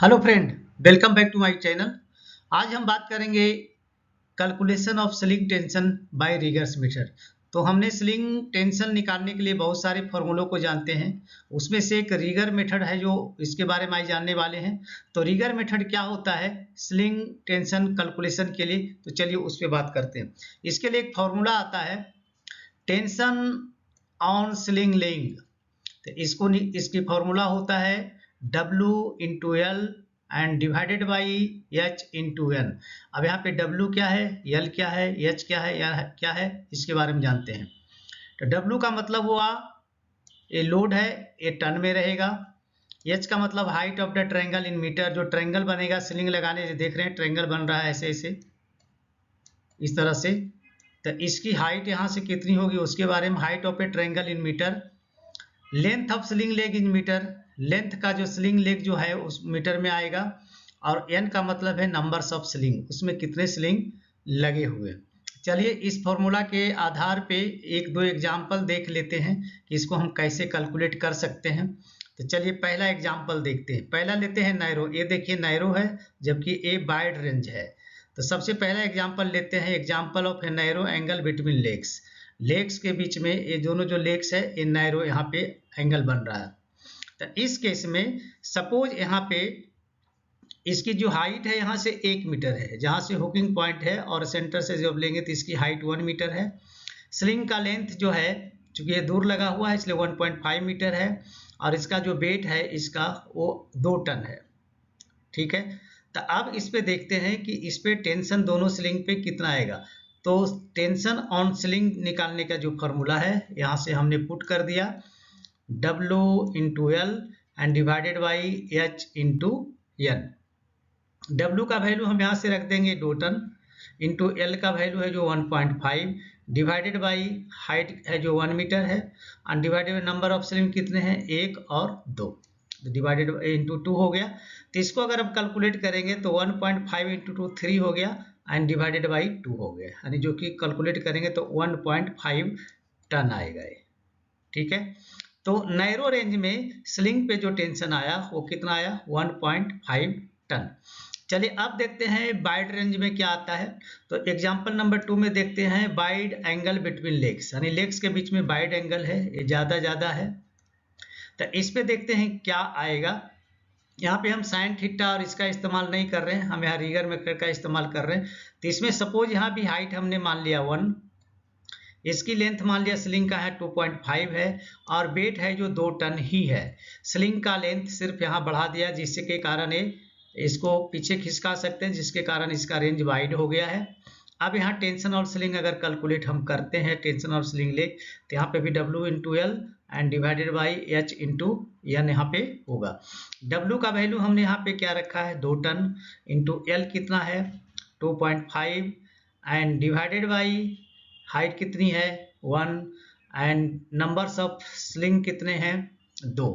Hello friend, welcome back to my channel. आज हम बात करेंगे calculation of sling tension by riggers method. तो हमने स्लिंग टेंशन निकालने के लिए बहुत सारे फॉर्मूलों को जानते हैं। उसमें से एक रिगर मेथड है जो इसके बारे में आज जानने वाले हैं। तो रिगर मेथड क्या होता है स्लिंग टेंशन कैलकुलेशन के लिए, तो चलिए उस पर बात करते हैं। इसके लिए एक फॉर्मूला आता है टेंशन ऑन स्लिंग लेइंग। तो इसकी फॉर्मूला होता है W into L and divided by H into N. अब यहाँ पे W क्या है, L क्या है, H क्या है, या क्या है, इसके बारे में जानते हैं। तो W का मतलब हुआ ये लोड है, ये टन में रहेगा। H का मतलब height of the triangle in metre. जो ट्रायंगल बनेगा स्लिंग लगाने से, देख रहे हैं ट्रायंगल बन रहा है ऐसे ऐसे इस तरह से। तो इसकी हाइट यहाँ से कितनी होगी उसके बारे में, height of a triangle in metre. Length of sling leg in metre, length का जो स्लिंग लेग जो है उस मीटर में आएगा। और एन का मतलब है नंबर्स ऑफ स्लिंग, उसमें कितने स्लिंग लगे हुए। चलिए इस फॉर्मूला के आधार पे एक दो एग्जाम्पल देख लेते हैं कि इसको हम कैसे कैलकुलेट कर सकते हैं। तो चलिए पहला एग्जाम्पल देखते हैं। पहला लेते हैं नैरो। ये देखिए नैरो है जबकि ए वाइड रेंज है। तो सबसे पहला एग्जाम्पल लेते हैं, example of a narrow angle between legs. Legs के बीच में ये दोनों जो लेग्स है ये नैरो यहाँ पे एंगल बन रहा है। तो इस केस में सपोज यहाँ पे इसकी जो हाइट है यहाँ से 1 मीटर है, जहाँ से हुकिंग पॉइंट है, और सेंटर से जब लेंगे तो इसकी हाइट 1 मीटर है। स्लिंग का लेंथ जो है, चूंकि ये दूर लगा हुआ है इसलिए 1.5 मीटर है, और इसका जो वेट है इसका वो 2 टन है। ठीक है, तो अब इस पे देखते हैं कि इस पे टेंशन दोनों स्लिंग पे कितना आएगा। तो टेंशन ऑन स्लिंग निकालने का जो फॉर्मूला है यहाँ से हमने पुट कर दिया, W into L and divided by H into N. W का वैल्यू हम यहाँ से रख देंगे 2 टन, इंटू एल का वैल्यू है जो 1.5, डिवाइडेड बाई हाइट है जो 1 मीटर है, और divided by number of sling कितने हैं 1 और 2, तो डिवाइडेड इंटू 2 हो गया। तो इसको अगर हम कैलकुलेट करेंगे तो 1.5 इंटू 2 3 हो गया, एंड डिवाइडेड बाई 2 हो गया, यानी जो कि कैलकुलेट करेंगे तो 1.5 टन आएगा ये। ठीक है, तो नैरो रेंज में स्लिंग पे जो टेंशन आया वो कितना आया 1.5 टन। चलिए अब देखते हैं वाइड रेंज में क्या आता है। तो एग्जांपल नंबर 2 में देखते हैं वाइड एंगल बिटवीन लेग्स, यानी लेग्स के बीच में वाइड एंगल है, ये ज्यादा है। तो इस पे देखते हैं क्या आएगा। यहाँ पे हम साइन थीटा और इसका इस्तेमाल नहीं कर रहे हैं, हम यहाँ रिगर मेथड का इस्तेमाल कर रहे हैं। तो इसमें सपोज यहाँ भी हाइट हमने मान लिया 1, इसकी लेंथ मान लिया स्लिंग का है 2.5 है, और वेट है जो 2 टन ही है। स्लिंग का लेंथ सिर्फ यहाँ बढ़ा दिया जिसके कारण ये इसको पीछे खिसका सकते हैं, जिसके कारण इसका रेंज वाइड हो गया है। अब यहाँ टेंशन और स्लिंग अगर कैलकुलेट हम करते हैं, टेंशन और स्लिंग लेग, तो यहाँ पे भी W into L and divided by H into N यहाँ पे होगा। W का वैल्यू हमने यहाँ पे क्या रखा है 2 टन, इंटू एल कितना है 2.5, एंड डिवाइडेड बाई हाइट कितनी है 1, एंड नंबर्स ऑफ स्लिंग कितने हैं 2।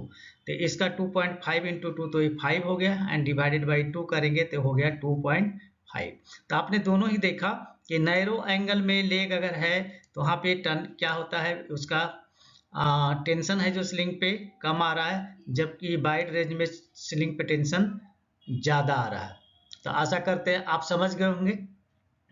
तो इसका 2.5 इंटू 2 तो ये 5 हो गया, एंड डिवाइडेड बाई 2 करेंगे तो हो गया 2.5। तो आपने दोनों ही देखा कि नैरो एंगल में लेग अगर है तो वहाँ पे टन क्या होता है उसका टेंशन है जो स्लिंग पे कम आ रहा है, जबकि वाइड रेंज में स्लिंग पे टेंशन ज़्यादा आ रहा है। तो आशा करते हैं आप समझ गए होंगे।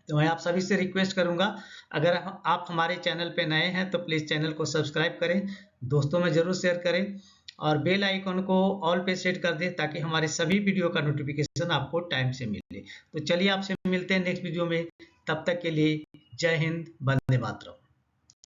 तो मैं आप सभी से रिक्वेस्ट करूंगा, अगर आप हमारे चैनल पे नए हैं तो प्लीज़ चैनल को सब्सक्राइब करें, दोस्तों में ज़रूर शेयर करें, और बेल आइकन को ऑल पे सेट कर दें ताकि हमारे सभी वीडियो का नोटिफिकेशन आपको टाइम से मिले। तो चलिए आपसे मिलते हैं नेक्स्ट वीडियो में, तब तक के लिए जय हिंद, वंदे मातरम।